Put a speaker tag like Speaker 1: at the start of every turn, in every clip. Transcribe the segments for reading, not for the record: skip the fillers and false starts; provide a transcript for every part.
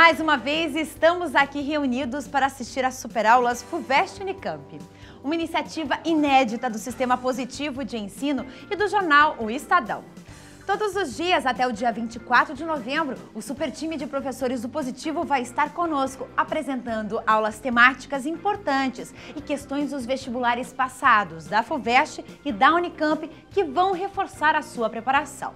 Speaker 1: Mais uma vez, estamos aqui reunidos para assistir às superaulas FUVEST Unicamp, uma iniciativa inédita do Sistema Positivo de Ensino e do jornal O Estadão. Todos os dias, até o dia 24 de novembro, o super time de professores do Positivo vai estar conosco, apresentando aulas temáticas importantes e questões dos vestibulares passados, da FUVEST e da Unicamp, que vão reforçar a sua preparação.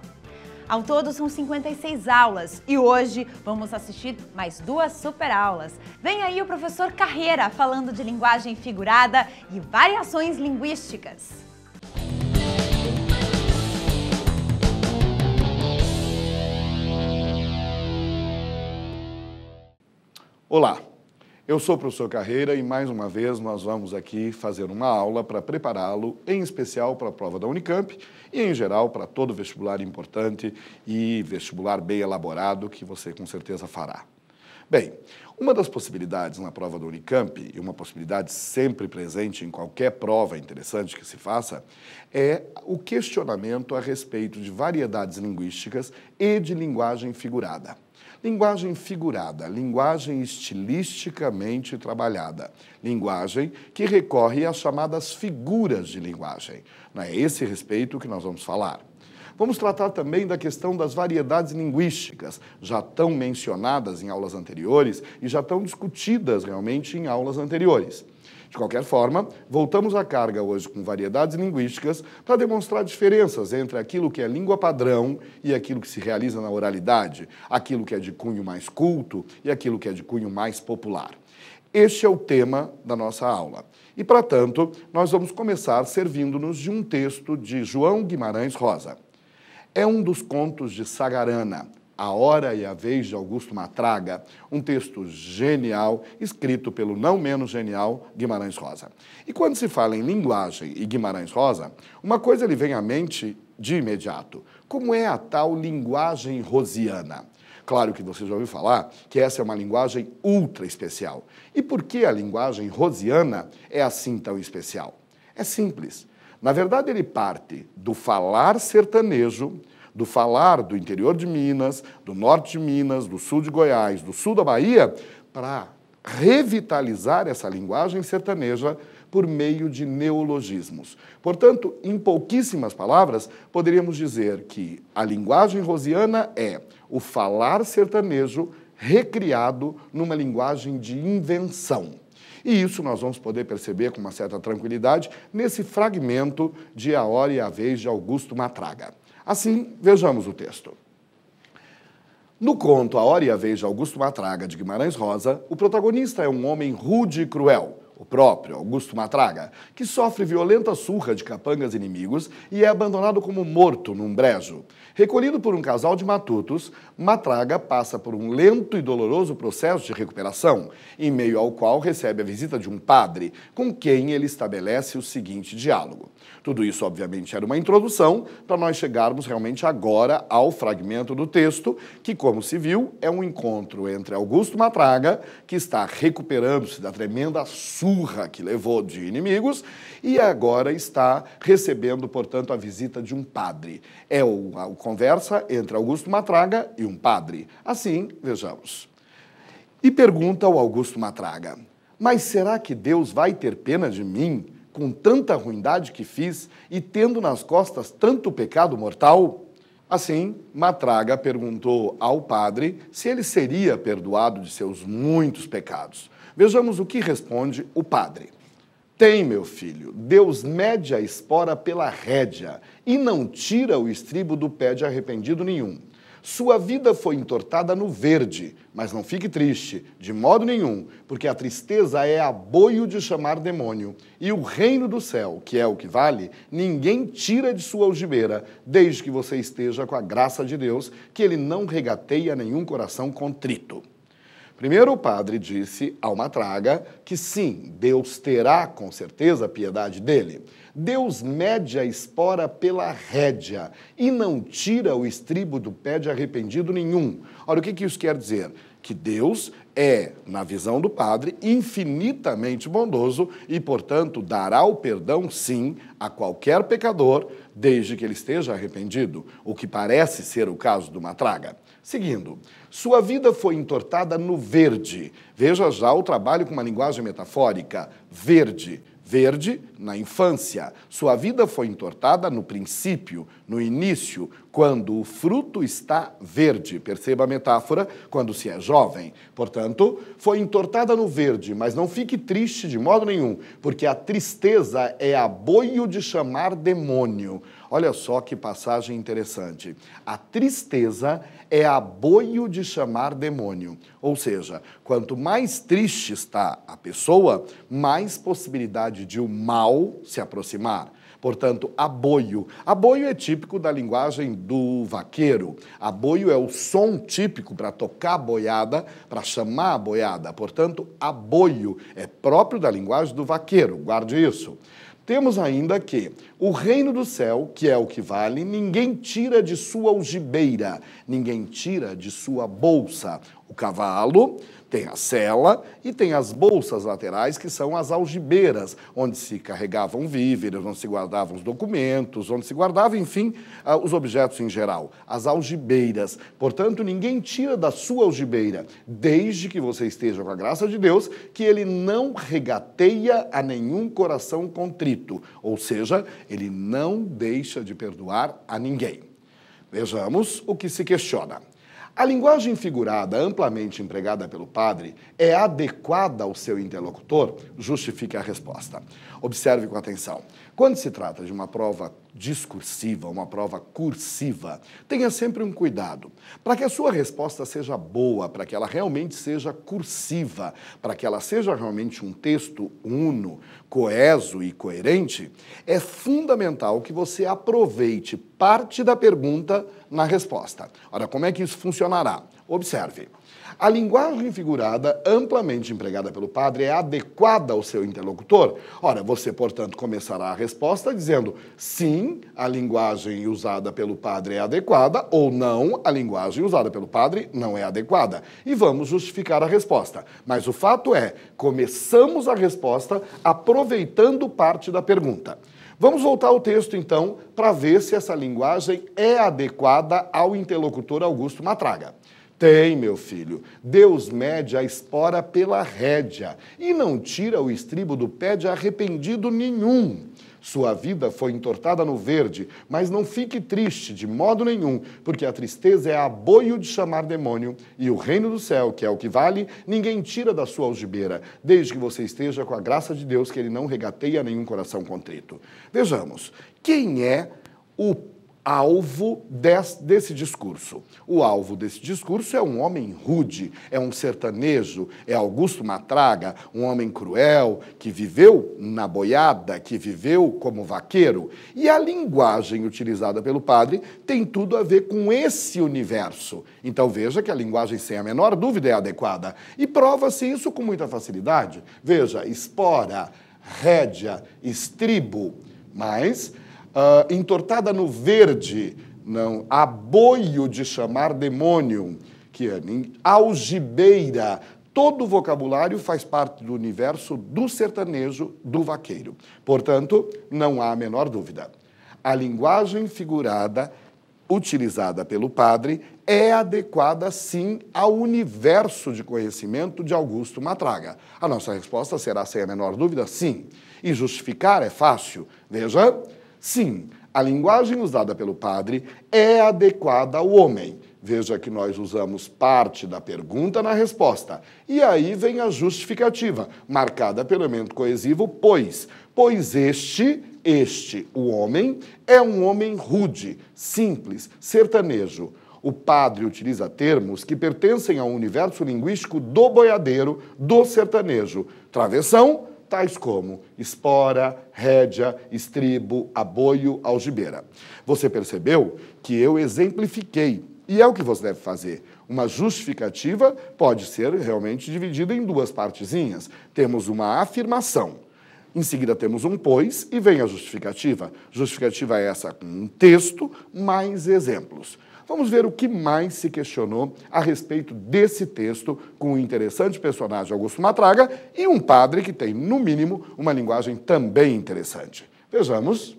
Speaker 1: Ao todo, são 56 aulas e hoje vamos assistir mais 2 superaulas. Vem aí o professor Carreira falando de linguagem figurada e variações linguísticas.
Speaker 2: Olá, eu sou o professor Carreira e mais uma vez nós vamos aqui fazer uma aula para prepará-lo, em especial para a prova da Unicamp e em geral para todo vestibular importante e vestibular bem elaborado que você com certeza fará. Bem, uma das possibilidades na prova da Unicamp, e uma possibilidade sempre presente em qualquer prova interessante que se faça, é o questionamento a respeito de variedades linguísticas e de linguagem figurada. Linguagem figurada, linguagem estilisticamente trabalhada, linguagem que recorre às chamadas figuras de linguagem. Não é esse respeito que nós vamos falar. Vamos tratar também da questão das variedades linguísticas, já tão mencionadas em aulas anteriores e já tão discutidas realmente em aulas anteriores. De qualquer forma, voltamos à carga hoje com variedades linguísticas para demonstrar diferenças entre aquilo que é língua padrão e aquilo que se realiza na oralidade, aquilo que é de cunho mais culto e aquilo que é de cunho mais popular. Este é o tema da nossa aula. E, para tanto, nós vamos começar servindo-nos de um texto de João Guimarães Rosa. É um dos contos de Sagarana, A Hora e a Vez de Augusto Matraga, um texto genial, escrito pelo não menos genial Guimarães Rosa. E quando se fala em linguagem e Guimarães Rosa, uma coisa lhe vem à mente de imediato. Como é a tal linguagem rosiana? Claro que você já ouviu falar que essa é uma linguagem ultra especial. E por que a linguagem rosiana é assim tão especial? É simples. Na verdade, ele parte do falar sertanejo, do falar do interior de Minas, do norte de Minas, do sul de Goiás, do sul da Bahia, para revitalizar essa linguagem sertaneja por meio de neologismos. Portanto, em pouquíssimas palavras, poderíamos dizer que a linguagem rosiana é o falar sertanejo recriado numa linguagem de invenção. E isso nós vamos poder perceber com uma certa tranquilidade nesse fragmento de A Hora e a Vez de Augusto Matraga. Assim, vejamos o texto. No conto A Hora e a Vez de Augusto Matraga, de Guimarães Rosa, o protagonista é um homem rude e cruel, o próprio Augusto Matraga, que sofre violenta surra de capangas inimigos e é abandonado como morto num brejo. Recolhido por um casal de matutos, Matraga passa por um lento e doloroso processo de recuperação, em meio ao qual recebe a visita de um padre, com quem ele estabelece o seguinte diálogo. Tudo isso, obviamente, era uma introdução para nós chegarmos realmente agora ao fragmento do texto, que, como se viu, é um encontro entre Augusto Matraga, que está recuperando-se da tremenda surra que levou de inimigos, e agora está recebendo, portanto, a visita de um padre. É a conversa entre Augusto Matraga e um padre. Assim, vejamos. E pergunta ao Augusto Matraga: mas será que Deus vai ter pena de mim, com tanta ruindade que fiz e tendo nas costas tanto pecado mortal? Assim, Matraga perguntou ao padre se ele seria perdoado de seus muitos pecados. Vejamos o que responde o padre. Tem, meu filho, Deus mede a espora pela rédea e não tira o estribo do pé de arrependido nenhum. Sua vida foi entortada no verde, mas não fique triste, de modo nenhum, porque a tristeza é aboio de chamar demônio, e o reino do céu, que é o que vale, ninguém tira de sua algibeira, desde que você esteja com a graça de Deus, que ele não regateia nenhum coração contrito. Primeiro o padre disse ao Matraga que sim, Deus terá com certeza piedade dele. Deus mede a espora pela rédea e não tira o estribo do pé de arrependido nenhum. Ora, o que isso quer dizer? Que Deus é, na visão do padre, infinitamente bondoso e, portanto, dará o perdão, sim, a qualquer pecador, desde que ele esteja arrependido, o que parece ser o caso do Matraga. Seguindo, sua vida foi entortada no verde. Veja já o trabalho com uma linguagem metafórica. Verde. Verde, na infância. Sua vida foi entortada no princípio, no início, quando o fruto está verde. Perceba a metáfora, quando se é jovem. Portanto, foi entortada no verde, mas não fique triste de modo nenhum, porque a tristeza é aboio de chamar demônio. Olha só que passagem interessante. A tristeza é aboio de chamar demônio. Ou seja, quanto mais triste está a pessoa, mais possibilidade de o mal se aproximar. Portanto, aboio. Aboio é típico da linguagem do vaqueiro. Aboio é o som típico para tocar a boiada, para chamar a boiada. Portanto, aboio é próprio da linguagem do vaqueiro. Guarde isso. Temos ainda que o reino do céu, que é o que vale, ninguém tira de sua algibeira, ninguém tira de sua bolsa. O cavalo tem a sela e tem as bolsas laterais, que são as algibeiras, onde se carregavam víveres, onde se guardavam os documentos, onde se guardava, enfim, os objetos em geral. As algibeiras. Portanto, ninguém tira da sua algibeira, desde que você esteja com a graça de Deus, que ele não regateia a nenhum coração contrito. Ou seja, ele não deixa de perdoar a ninguém. Vejamos o que se questiona. A linguagem figurada, amplamente empregada pelo padre, é adequada ao seu interlocutor? Justifique a resposta. Observe com atenção. Quando se trata de uma prova discursiva, uma prova cursiva, tenha sempre um cuidado. Para que a sua resposta seja boa, para que ela realmente seja cursiva, para que ela seja realmente um texto uno, coeso e coerente, é fundamental que você aproveite parte da pergunta na resposta. Ora, como é que isso funcionará? Observe. A linguagem figurada, amplamente empregada pelo padre, é adequada ao seu interlocutor? Ora, você, portanto, começará a resposta dizendo sim, a linguagem usada pelo padre é adequada, ou não, a linguagem usada pelo padre não é adequada. E vamos justificar a resposta. Mas o fato é, começamos a resposta aproveitando parte da pergunta. Vamos voltar ao texto, então, para ver se essa linguagem é adequada ao interlocutor Augusto Matraga. Tem, meu filho. Deus mede a espora pela rédea e não tira o estribo do pé de arrependido nenhum. Sua vida foi entortada no verde, mas não fique triste de modo nenhum, porque a tristeza é aboio de chamar demônio, e o reino do céu, que é o que vale, ninguém tira da sua algibeira, desde que você esteja com a graça de Deus, que ele não regateia nenhum coração contrito. Vejamos, quem é o alvo desse discurso? O alvo desse discurso é um homem rude, é um sertanejo, é Augusto Matraga, um homem cruel, que viveu na boiada, que viveu como vaqueiro. E a linguagem utilizada pelo padre tem tudo a ver com esse universo. Então veja que a linguagem, sem a menor dúvida, é adequada. E prova-se isso com muita facilidade. Veja, espora, rédea, estribo, mas entortada no verde, não, aboio de chamar demônio, que é algibeira. Todo o vocabulário faz parte do universo do sertanejo, do vaqueiro. Portanto, não há a menor dúvida. A linguagem figurada utilizada pelo padre é adequada, sim, ao universo de conhecimento de Augusto Matraga. A nossa resposta será, sem a menor dúvida, sim. E justificar é fácil. Veja, sim, a linguagem usada pelo padre é adequada ao homem. Veja que nós usamos parte da pergunta na resposta. E aí vem a justificativa, marcada pelo elemento coesivo pois. Pois este, o homem, é um homem rude, simples, sertanejo. O padre utiliza termos que pertencem ao universo linguístico do boiadeiro, do sertanejo. Travessão, tais como espora, rédea, estribo, aboio, algibeira. Você percebeu que eu exemplifiquei, e é o que você deve fazer. Uma justificativa pode ser realmente dividida em duas partezinhas. Temos uma afirmação, em seguida temos um pois e vem a justificativa. Justificativa é essa com um texto mais exemplos. Vamos ver o que mais se questionou a respeito desse texto com o interessante personagem Augusto Matraga e um padre que tem, no mínimo, uma linguagem também interessante. Vejamos.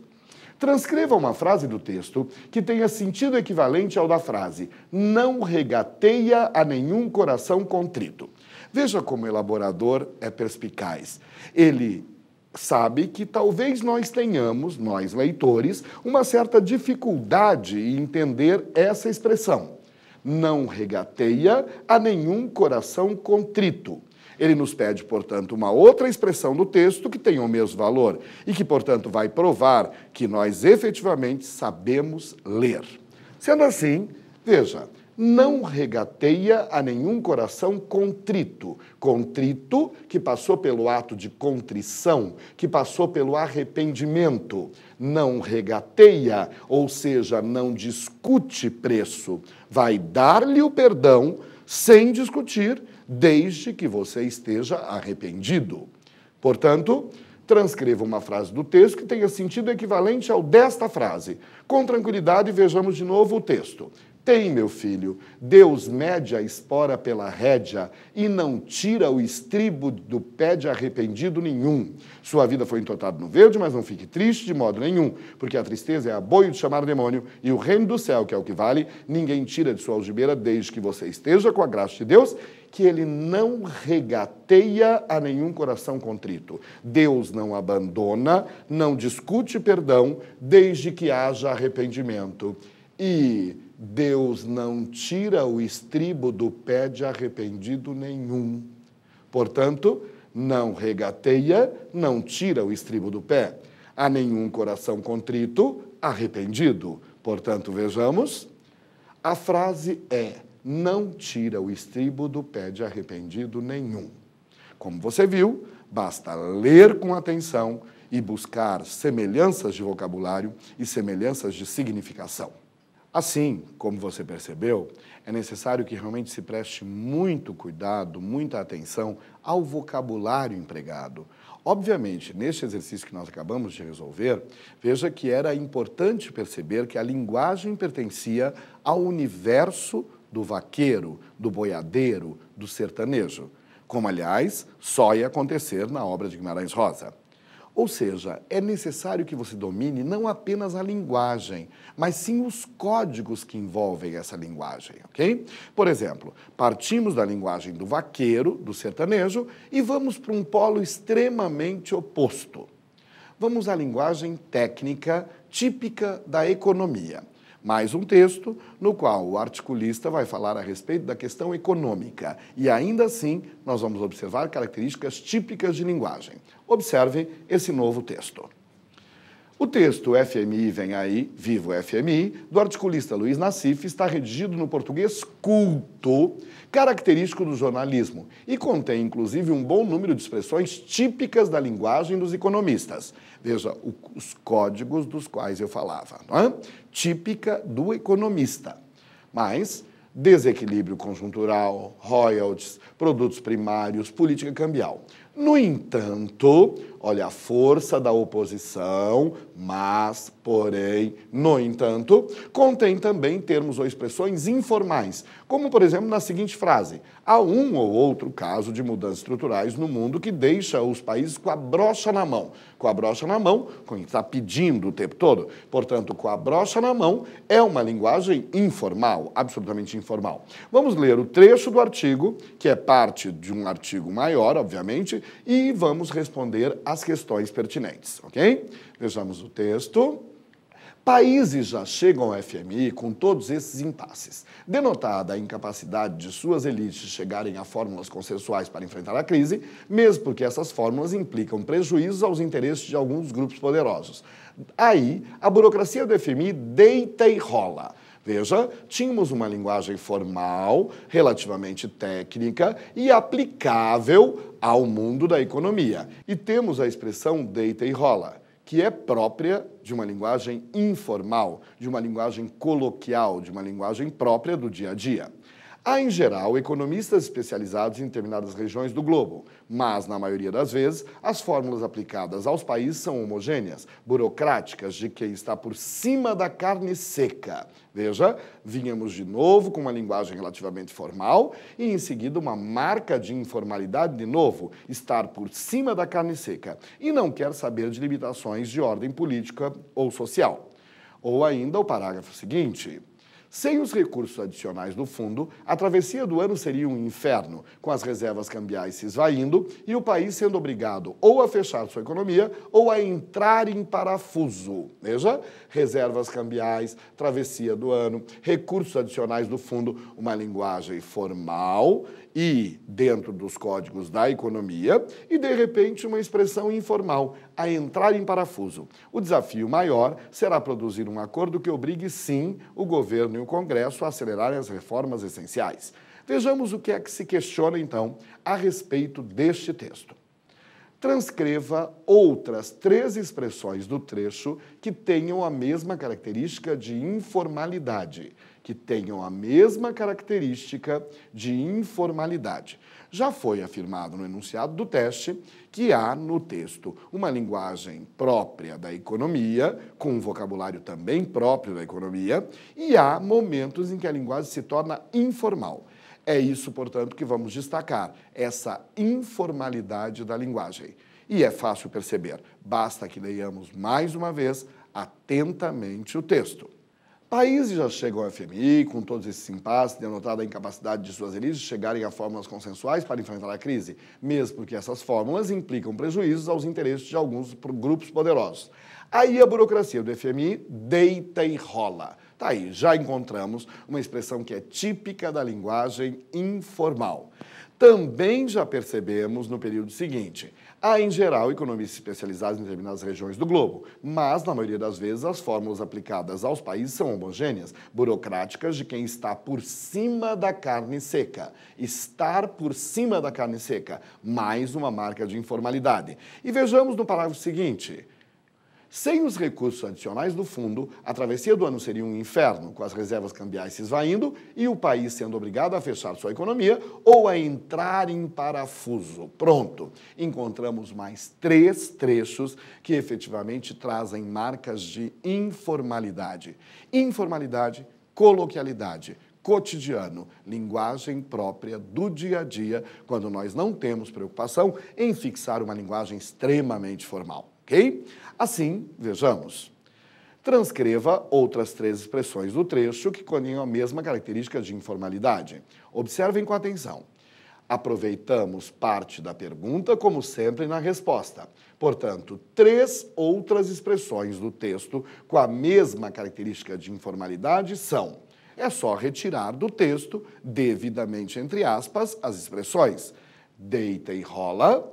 Speaker 2: Transcreva uma frase do texto que tenha sentido equivalente ao da frase "não regateia a nenhum coração contrito". Veja como o elaborador é perspicaz. Ele sabe que talvez nós tenhamos, nós leitores, uma certa dificuldade em entender essa expressão. Não regateia a nenhum coração contrito. Ele nos pede, portanto, uma outra expressão do texto que tenha o mesmo valor e que, portanto, vai provar que nós efetivamente sabemos ler. Sendo assim, veja, não regateia a nenhum coração contrito. Contrito que passou pelo ato de contrição, que passou pelo arrependimento. Não regateia, ou seja, não discute preço. Vai dar-lhe o perdão sem discutir, desde que você esteja arrependido. Portanto, transcreva uma frase do texto que tenha sentido equivalente ao desta frase. Com tranquilidade, vejamos de novo o texto. Tem, meu filho, Deus mede a espora pela rédea e não tira o estribo do pé de arrependido nenhum. Sua vida foi entortada no verde, mas não fique triste de modo nenhum, porque a tristeza é aboio de chamar demônio, e o reino do céu, que é o que vale, ninguém tira de sua algibeira, desde que você esteja com a graça de Deus, que ele não regateia a nenhum coração contrito. Deus não abandona, não discute perdão, desde que haja arrependimento. E Deus não tira o estribo do pé de arrependido nenhum. Portanto, não regateia, não tira o estribo do pé. A nenhum coração contrito, arrependido. Portanto, vejamos, a frase é: não tira o estribo do pé de arrependido nenhum. Como você viu, basta ler com atenção e buscar semelhanças de vocabulário e semelhanças de significação. Assim, como você percebeu, é necessário que realmente se preste muito cuidado, muita atenção ao vocabulário empregado. Obviamente, neste exercício que nós acabamos de resolver, veja que era importante perceber que a linguagem pertencia ao universo do vaqueiro, do boiadeiro, do sertanejo, como, aliás, só ia acontecer na obra de Guimarães Rosa. Ou seja, é necessário que você domine não apenas a linguagem, mas sim os códigos que envolvem essa linguagem, ok? Por exemplo, partimos da linguagem do vaqueiro, do sertanejo, e vamos para um polo extremamente oposto. Vamos à linguagem técnica típica da economia. Mais um texto no qual o articulista vai falar a respeito da questão econômica. E ainda assim, nós vamos observar características típicas de linguagem. Observe esse novo texto. O texto FMI vem aí, Viva o FMI, do articulista Luiz Nassif, está redigido no português culto, característico do jornalismo, e contém, inclusive, um bom número de expressões típicas da linguagem dos economistas. Veja, os códigos dos quais eu falava, não é? Típica do economista. Mas desequilíbrio conjuntural, royalties, produtos primários, política cambial. No entanto, olha a força da oposição, mas, porém, no entanto, contém também termos ou expressões informais, como, por exemplo, na seguinte frase: há um ou outro caso de mudanças estruturais no mundo que deixa os países com a brocha na mão. Com a brocha na mão, com quem está pedindo o tempo todo. Portanto, com a brocha na mão é uma linguagem informal, absolutamente informal. Vamos ler o trecho do artigo, que é parte de um artigo maior, obviamente, e vamos responder às questões pertinentes, ok? Vejamos o texto. Países já chegam ao FMI com todos esses impasses. Denotada a incapacidade de suas elites chegarem a fórmulas consensuais para enfrentar a crise, mesmo porque essas fórmulas implicam prejuízos aos interesses de alguns grupos poderosos. Aí, a burocracia do FMI deita e rola. Veja, tínhamos uma linguagem formal, relativamente técnica e aplicável ao mundo da economia. E temos a expressão deita e rola, que é própria de uma linguagem informal, de uma linguagem coloquial, de uma linguagem própria do dia a dia. Há, em geral, economistas especializados em determinadas regiões do globo, mas, na maioria das vezes, as fórmulas aplicadas aos países são homogêneas, burocráticas, de quem está por cima da carne seca. Veja, vínhamos de novo com uma linguagem relativamente formal e, em seguida, uma marca de informalidade de novo, estar por cima da carne seca, e não quer saber de limitações de ordem política ou social. Ou ainda o parágrafo seguinte: sem os recursos adicionais do fundo, a travessia do ano seria um inferno, com as reservas cambiais se esvaindo e o país sendo obrigado ou a fechar sua economia ou a entrar em parafuso. Veja, reservas cambiais, travessia do ano, recursos adicionais do fundo, uma linguagem formal e dentro dos códigos da economia, e de repente uma expressão informal, a entrar em parafuso. O desafio maior será produzir um acordo que obrigue, sim, o governo e o Congresso a acelerarem as reformas essenciais. Vejamos o que é que se questiona, então, a respeito deste texto. Transcreva outras 3 expressões do trecho que tenham a mesma característica de informalidade. Já foi afirmado no enunciado do teste que há no texto uma linguagem própria da economia, com um vocabulário também próprio da economia, e há momentos em que a linguagem se torna informal. É isso, portanto, que vamos destacar, essa informalidade da linguagem. E é fácil perceber, basta que leiamos mais uma vez atentamente o texto. Países já chegam ao FMI, com todos esses impasses, denotada a incapacidade de suas elites de chegarem a fórmulas consensuais para enfrentar a crise, mesmo porque essas fórmulas implicam prejuízos aos interesses de alguns grupos poderosos. Aí a burocracia do FMI deita e rola. Tá aí, já encontramos uma expressão que é típica da linguagem informal. Também já percebemos no período seguinte. Há, em geral, economistas especializados em determinadas regiões do globo, mas, na maioria das vezes, as fórmulas aplicadas aos países são homogêneas, burocráticas de quem está por cima da carne seca. Estar por cima da carne seca, mais uma marca de informalidade. E vejamos no parágrafo seguinte. Sem os recursos adicionais do fundo, a travessia do ano seria um inferno, com as reservas cambiais se esvaindo e o país sendo obrigado a fechar sua economia ou a entrar em parafuso. Pronto, encontramos mais 3 trechos que efetivamente trazem marcas de informalidade. Informalidade, coloquialidade, cotidiano, linguagem própria do dia a dia, quando nós não temos preocupação em fixar uma linguagem extremamente formal. Ok? Assim, vejamos. Transcreva outras 3 expressões do trecho que contenham a mesma característica de informalidade. Observem com atenção. Aproveitamos parte da pergunta, como sempre, na resposta. Portanto, 3 outras expressões do texto com a mesma característica de informalidade são: é só retirar do texto, devidamente entre aspas, as expressões deita e rola,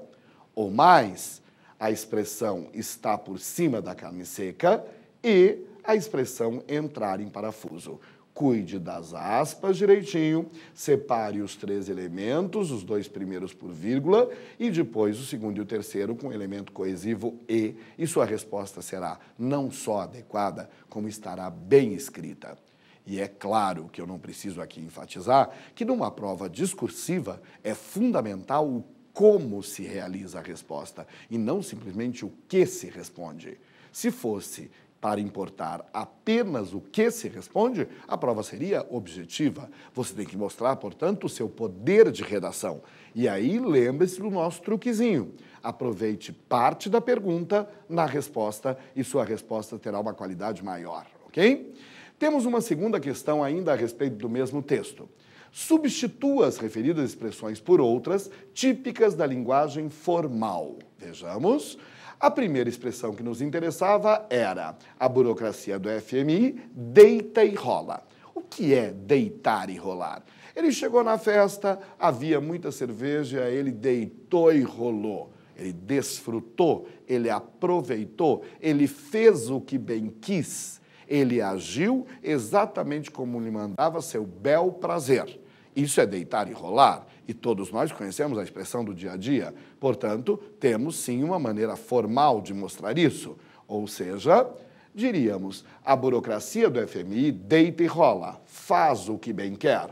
Speaker 2: ou mais, a expressão está por cima da carne seca e a expressão entrar em parafuso. Cuide das aspas direitinho, separe os 3 elementos, os 2 primeiros por vírgula e depois o segundo e o terceiro com o elemento coesivo e sua resposta será não só adequada, como estará bem escrita. E é claro que eu não preciso aqui enfatizar que numa prova discursiva é fundamental o como se realiza a resposta e não simplesmente o que se responde. Se fosse para importar apenas o que se responde, a prova seria objetiva. Você tem que mostrar, portanto, o seu poder de redação. E aí, lembre-se do nosso truquezinho. Aproveite parte da pergunta na resposta e sua resposta terá uma qualidade maior, ok? Temos uma segunda questão ainda a respeito do mesmo texto. Substitua as referidas expressões por outras típicas da linguagem formal. Vejamos. A primeira expressão que nos interessava era a burocracia do FMI deita e rola. O que é deitar e rolar? Ele chegou na festa, havia muita cerveja, ele deitou e rolou. Ele desfrutou, ele aproveitou, ele fez o que bem quis. Ele agiu exatamente como lhe mandava seu bel prazer. Isso é deitar e rolar, e todos nós conhecemos a expressão do dia a dia. Portanto, temos sim uma maneira formal de mostrar isso. Ou seja, diríamos, a burocracia do FMI deita e rola, faz o que bem quer.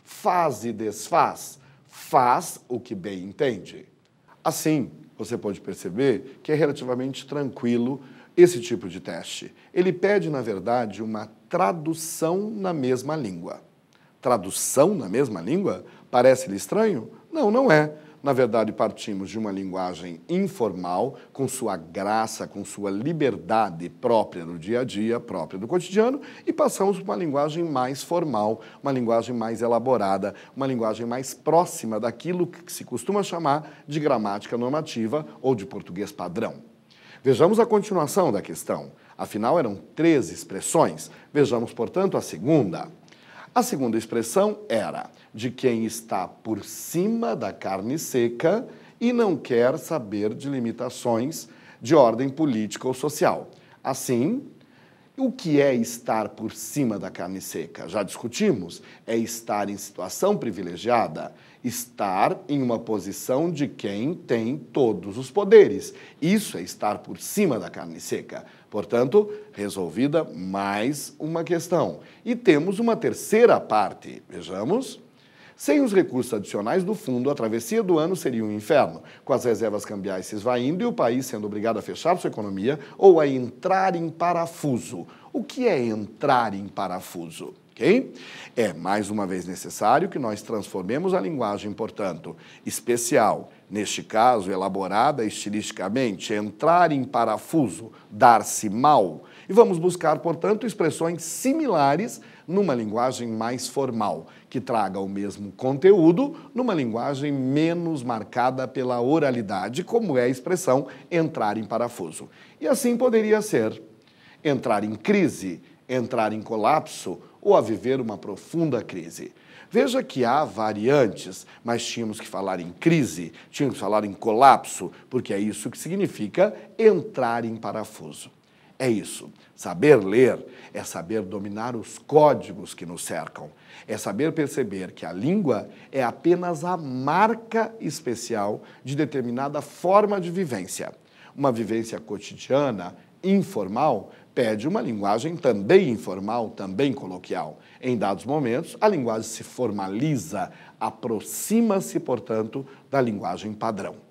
Speaker 2: faz e desfaz, faz o que bem entende. Assim, você pode perceber que é relativamente tranquilo esse tipo de teste. Ele pede, na verdade, uma tradução na mesma língua. Tradução na mesma língua? Parece-lhe estranho? Não, não é. Na verdade, partimos de uma linguagem informal, com sua graça, com sua liberdade própria do dia a dia, própria do cotidiano, e passamos para uma linguagem mais formal, uma linguagem mais elaborada, uma linguagem mais próxima daquilo que se costuma chamar de gramática normativa ou de português padrão. Vejamos a continuação da questão. Afinal, eram 3 expressões. Vejamos, portanto, a segunda. A segunda expressão era de quem está por cima da carne seca e não quer saber de limitações de ordem política ou social. Assim, o que é estar por cima da carne seca? Já discutimos. É estar em situação privilegiada, estar em uma posição de quem tem todos os poderes. Isso é estar por cima da carne seca. Portanto, resolvida mais uma questão. E temos uma terceira parte. Vejamos. Sem os recursos adicionais do fundo, a travessia do ano seria um inferno, com as reservas cambiais se esvaindo e o país sendo obrigado a fechar sua economia ou a entrar em parafuso. O que é entrar em parafuso? Okay? É, mais uma vez, necessário que nós transformemos a linguagem, portanto, especial, neste caso, elaborada estilisticamente, entrar em parafuso, dar-se mal, e vamos buscar, portanto, expressões similares numa linguagem mais formal, que traga o mesmo conteúdo numa linguagem menos marcada pela oralidade, como é a expressão entrar em parafuso. E assim poderia ser entrar em crise, entrar em colapso ou a viver uma profunda crise. Veja que há variantes, mas tínhamos que falar em crise, tínhamos que falar em colapso, porque é isso que significa entrar em parafuso. É isso. Saber ler é saber dominar os códigos que nos cercam. É saber perceber que a língua é apenas a marca especial de determinada forma de vivência. Uma vivência cotidiana, informal, pede uma linguagem também informal, também coloquial. Em dados momentos, a linguagem se formaliza, aproxima-se, portanto, da linguagem padrão.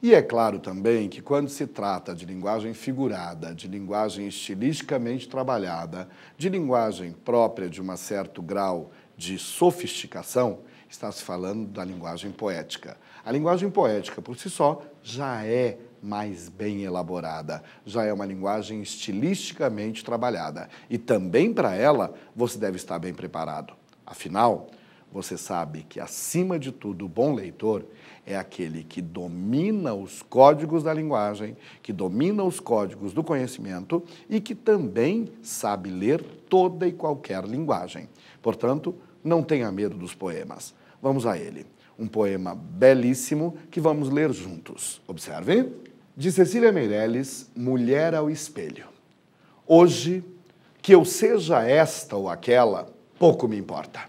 Speaker 2: E é claro também que quando se trata de linguagem figurada, de linguagem estilisticamente trabalhada, de linguagem própria de um certo grau de sofisticação, está se falando da linguagem poética. A linguagem poética, por si só, já é mais bem elaborada, já é uma linguagem estilisticamente trabalhada. E também para ela, você deve estar bem preparado. Afinal, você sabe que, acima de tudo, o bom leitor é aquele que domina os códigos da linguagem, que domina os códigos do conhecimento e que também sabe ler toda e qualquer linguagem. Portanto, não tenha medo dos poemas. Vamos a ele. Um poema belíssimo que vamos ler juntos. Observe. De Cecília Meirelles, Mulher ao Espelho. Hoje, que eu seja esta ou aquela, pouco me importa.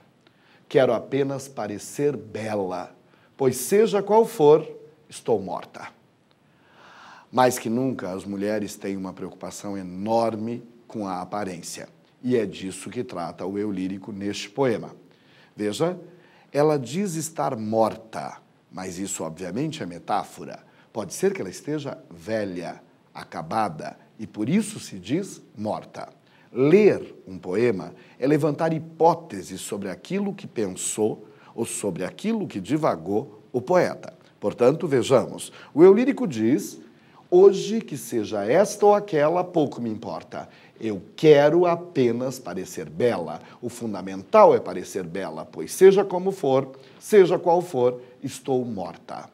Speaker 2: Quero apenas parecer bela, pois seja qual for, estou morta. Mais que nunca, as mulheres têm uma preocupação enorme com a aparência. E é disso que trata o eu lírico neste poema. Veja, ela diz estar morta, mas isso obviamente é metáfora. Pode ser que ela esteja velha, acabada, e por isso se diz morta. Ler um poema é levantar hipóteses sobre aquilo que pensou ou sobre aquilo que divagou o poeta. Portanto, vejamos, o eu lírico diz: hoje que seja esta ou aquela, pouco me importa. Eu quero apenas parecer bela. O fundamental é parecer bela, pois seja como for, seja qual for, estou morta.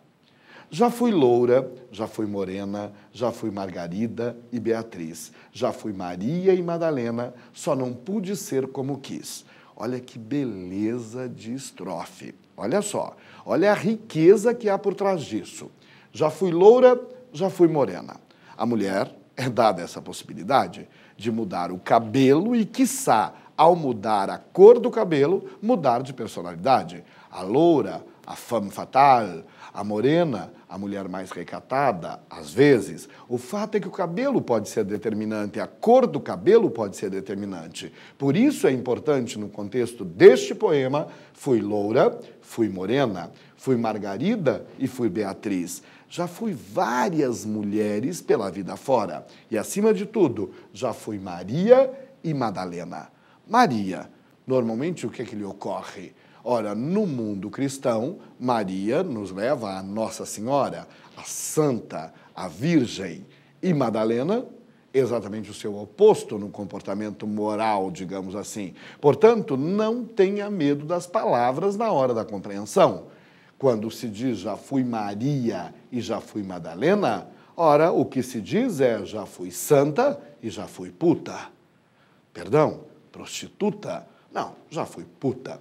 Speaker 2: Já fui loura, já fui morena, já fui Margarida e Beatriz, já fui Maria e Madalena, só não pude ser como quis. Olha que beleza de estrofe. Olha só, olha a riqueza que há por trás disso. Já fui loura, já fui morena. A mulher é dada essa possibilidade de mudar o cabelo e, quiçá, ao mudar a cor do cabelo, mudar de personalidade. A loura, a femme fatale, a morena, a mulher mais recatada, às vezes. O fato é que o cabelo pode ser determinante, a cor do cabelo pode ser determinante. Por isso é importante, no contexto deste poema, fui loura, fui morena, fui Margarida e fui Beatriz. Já fui várias mulheres pela vida fora. E, acima de tudo, já fui Maria e Madalena. Maria, normalmente o que é que lhe ocorre? Ora, no mundo cristão, Maria nos leva a Nossa Senhora, a Santa, a Virgem, e Madalena, exatamente o seu oposto no comportamento moral, digamos assim. Portanto, não tenha medo das palavras na hora da compreensão. Quando se diz já fui Maria e já fui Madalena, ora, o que se diz é já fui santa e já fui puta. Perdão, prostituta? Não, já fui puta.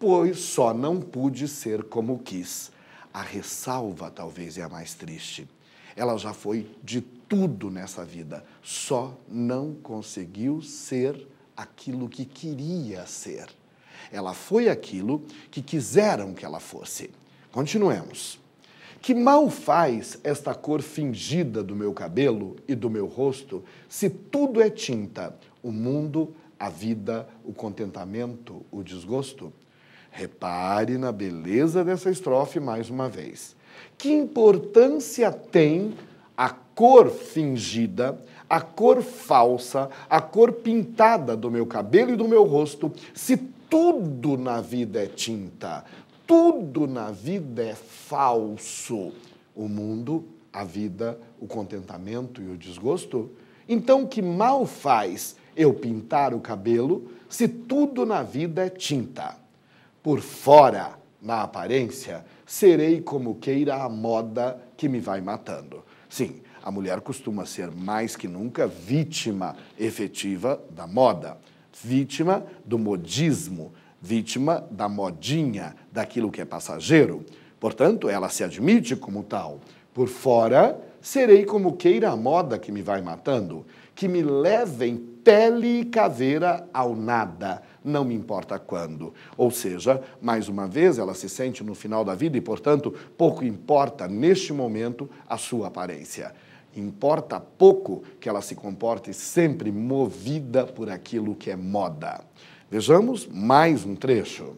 Speaker 2: Pois só não pude ser como quis. A ressalva talvez é a mais triste. Ela já foi de tudo nessa vida, só não conseguiu ser aquilo que queria ser. Ela foi aquilo que quiseram que ela fosse. Continuemos. Que mal faz esta cor fingida do meu cabelo e do meu rosto, se tudo é tinta, o mundo, a vida, o contentamento, o desgosto? Repare na beleza dessa estrofe mais uma vez. Que importância tem a cor fingida, a cor falsa, a cor pintada do meu cabelo e do meu rosto, se tudo na vida é tinta, tudo na vida é falso? O mundo, a vida, o contentamento e o desgosto? Então, que mal faz eu pintar o cabelo se tudo na vida é tinta? Por fora, na aparência, serei como queira a moda que me vai matando. Sim, a mulher costuma ser mais que nunca vítima efetiva da moda, vítima do modismo, vítima da modinha, daquilo que é passageiro. Portanto, ela se admite como tal. Por fora, serei como queira a moda que me vai matando, que me levem pele e caveira ao nada, não me importa quando. Ou seja, mais uma vez, ela se sente no final da vida e, portanto, pouco importa, neste momento, a sua aparência. Importa pouco que ela se comporte sempre movida por aquilo que é moda. Vejamos mais um trecho.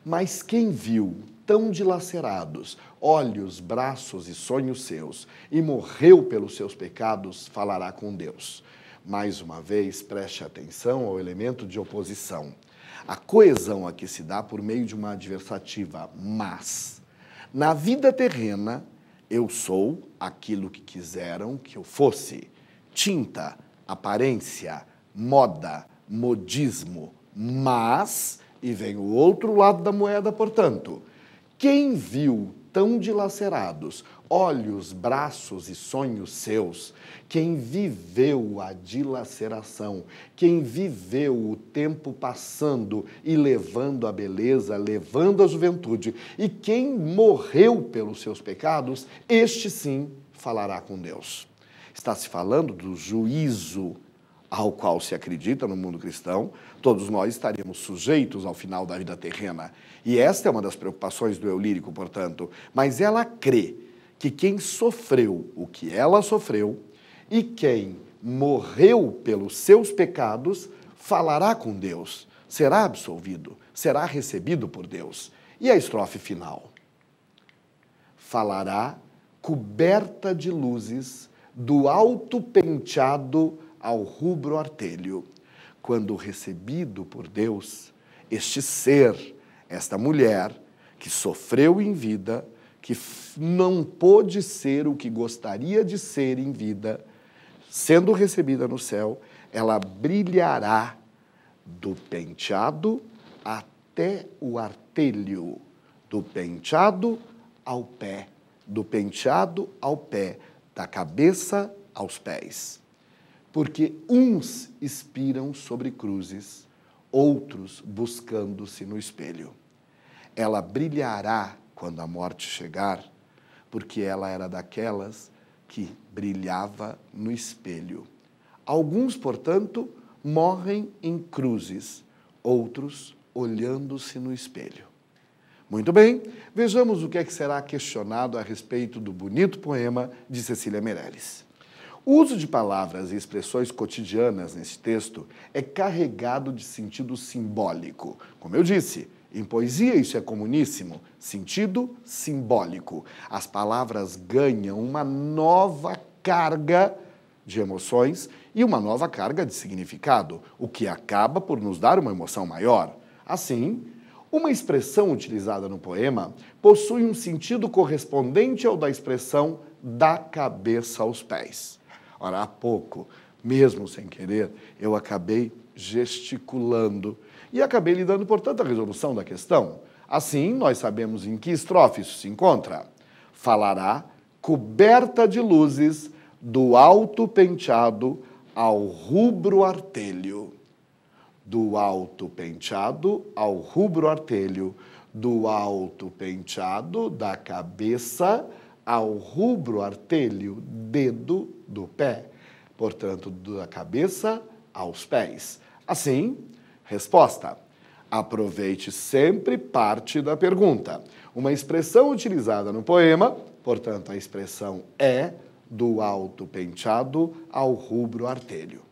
Speaker 2: Mas quem viu tão dilacerados olhos, braços e sonhos seus, e morreu pelos seus pecados, falará com Deus. Mais uma vez, preste atenção ao elemento de oposição. A coesão aqui se dá por meio de uma adversativa, mas. Na vida terrena, eu sou aquilo que quiseram que eu fosse. Tinta, aparência, moda, modismo, mas, e vem o outro lado da moeda, portanto, quem viu tão dilacerados olhos, braços e sonhos seus, quem viveu a dilaceração, quem viveu o tempo passando e levando a beleza, levando a juventude, e quem morreu pelos seus pecados, este sim falará com Deus. Está se falando do juízo ao qual se acredita no mundo cristão. Todos nós estaríamos sujeitos ao final da vida terrena. E esta é uma das preocupações do eu lírico, portanto. Mas ela crê que quem sofreu o que ela sofreu e quem morreu pelos seus pecados falará com Deus, será absolvido, será recebido por Deus. E a estrofe final? Falará coberta de luzes do alto penteado ao rubro artelho. Quando recebido por Deus, este ser, esta mulher, que sofreu em vida, que não pôde ser o que gostaria de ser em vida, sendo recebida no céu, ela brilhará do penteado até o artelho, do penteado ao pé, do penteado ao pé, da cabeça aos pés. Porque uns expiram sobre cruzes, outros buscando-se no espelho. Ela brilhará quando a morte chegar, porque ela era daquelas que brilhava no espelho. Alguns, portanto, morrem em cruzes, outros olhando-se no espelho. Muito bem, vejamos o que é que será questionado a respeito do bonito poema de Cecília Meirelles. O uso de palavras e expressões cotidianas nesse texto é carregado de sentido simbólico. Como eu disse, em poesia isso é comuníssimo, sentido simbólico. As palavras ganham uma nova carga de emoções e uma nova carga de significado, o que acaba por nos dar uma emoção maior. Assim, uma expressão utilizada no poema possui um sentido correspondente ao da expressão da cabeça aos pés. Ora, há pouco, mesmo sem querer, eu acabei gesticulando e acabei lhe dando, portanto, a resolução da questão. Assim, nós sabemos em que estrofe isso se encontra. Falará, coberta de luzes, do alto penteado ao rubro artelho. Do alto penteado ao rubro artelho, do alto penteado da cabeça ao rubro artelho, dedo do pé. Portanto, da cabeça aos pés. Assim, resposta. Aproveite sempre parte da pergunta. Uma expressão utilizada no poema, portanto, a expressão é do alto penteado ao rubro artelho.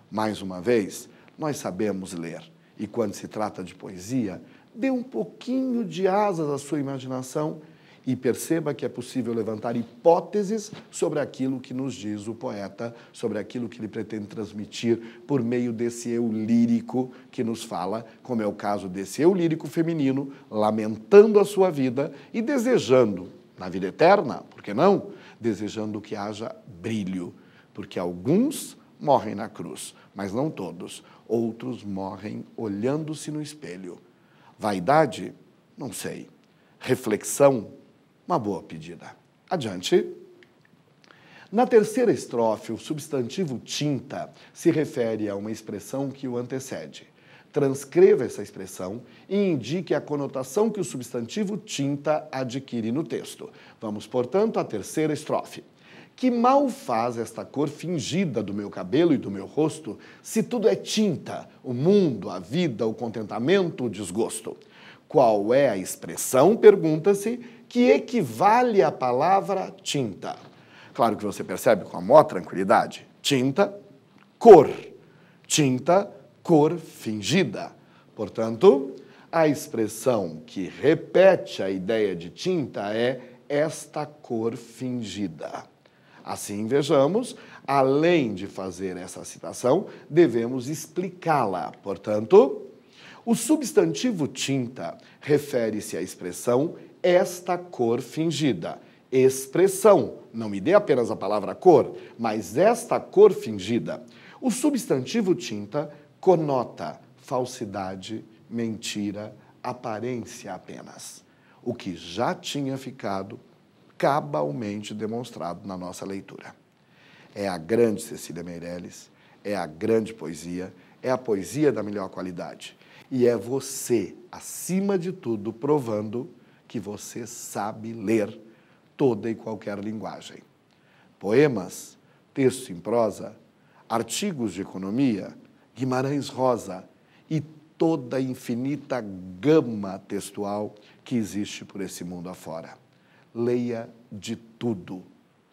Speaker 2: Mais uma vez, nós sabemos ler. E quando se trata de poesia, dê um pouquinho de asas à sua imaginação e perceba que é possível levantar hipóteses sobre aquilo que nos diz o poeta, sobre aquilo que ele pretende transmitir por meio desse eu lírico que nos fala, como é o caso desse eu lírico feminino, lamentando a sua vida e desejando, na vida eterna, por que não? Desejando que haja brilho, porque alguns morrem na cruz, mas não todos. Outros morrem olhando-se no espelho. Vaidade? Não sei. Reflexão? Uma boa pedida. Adiante. Na terceira estrofe, o substantivo tinta se refere a uma expressão que o antecede. Transcreva essa expressão e indique a conotação que o substantivo tinta adquire no texto. Vamos, portanto, à terceira estrofe. Que mal faz esta cor fingida do meu cabelo e do meu rosto, se tudo é tinta, o mundo, a vida, o contentamento, o desgosto? Qual é a expressão, pergunta-se, que equivale à palavra tinta? Claro que você percebe com a maior tranquilidade. Tinta, cor. Tinta, cor fingida. Portanto, a expressão que repete a ideia de tinta é esta cor fingida. Assim, vejamos, além de fazer essa citação, devemos explicá-la. Portanto, o substantivo tinta refere-se à expressão esta cor fingida. Expressão, não me dê apenas a palavra cor, mas esta cor fingida. O substantivo tinta conota falsidade, mentira, aparência apenas. O que já tinha ficado cabalmente demonstrado na nossa leitura. É a grande Cecília Meirelles, é a grande poesia, é a poesia da melhor qualidade. E é você, acima de tudo, provando que você sabe ler toda e qualquer linguagem. Poemas, texto em prosa, artigos de economia, Guimarães Rosa e toda a infinita gama textual que existe por esse mundo afora. Leia de tudo,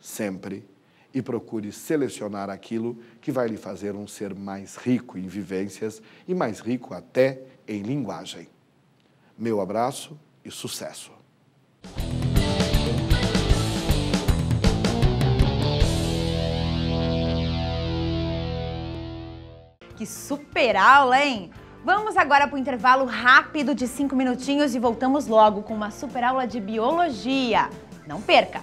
Speaker 2: sempre, e procure selecionar aquilo que vai lhe fazer um ser mais rico em vivências e mais rico até em linguagem. Meu abraço e sucesso!
Speaker 1: Que super aula, hein? Vamos agora para o intervalo rápido de 5 minutinhos e voltamos logo com uma super aula de biologia. Não perca!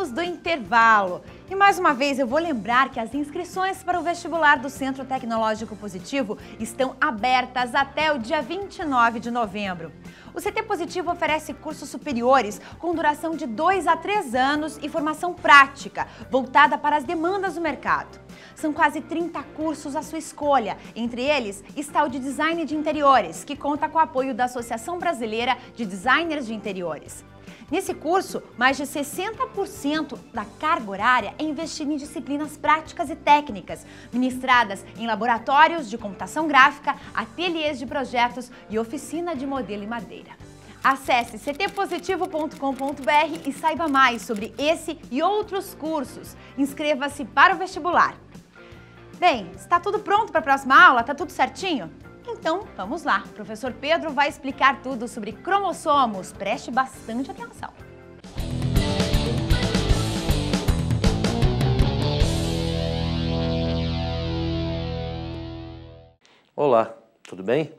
Speaker 1: voltamos do intervalo. E mais uma vez eu vou lembrar que as inscrições para o vestibular do Centro Tecnológico Positivo estão abertas até o dia 29 de novembro. O CT Positivo oferece cursos superiores com duração de 2 a 3 anos e formação prática, voltada para as demandas do mercado. São quase 30 cursos à sua escolha. Entre eles está o de Design de Interiores, que conta com o apoio da Associação Brasileira de Designers de Interiores. Nesse curso, mais de 60% da carga horária é investida em disciplinas práticas e técnicas, ministradas em laboratórios de computação gráfica, ateliês de projetos e oficina de modelo em madeira. Acesse ctpositivo.com.br e saiba mais sobre esse e outros cursos. Inscreva-se para o vestibular. Bem, está tudo pronto para a próxima aula? Está tudo certinho? Então, vamos lá. O professor Pedro vai explicar tudo sobre cromossomos. Preste bastante atenção.
Speaker 3: Olá, tudo bem?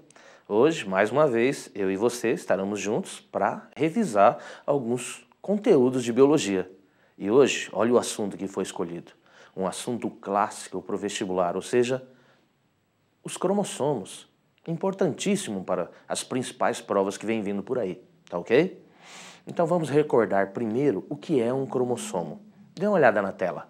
Speaker 3: Hoje, mais uma vez, eu e você estaremos juntos para revisar alguns conteúdos de biologia. E hoje, olha o assunto que foi escolhido. Um assunto clássico para o vestibular, ou seja, os cromossomos. Importantíssimo para as principais provas que vem vindo por aí, tá ok? Então vamos recordar primeiro o que é um cromossomo. Dê uma olhada na tela.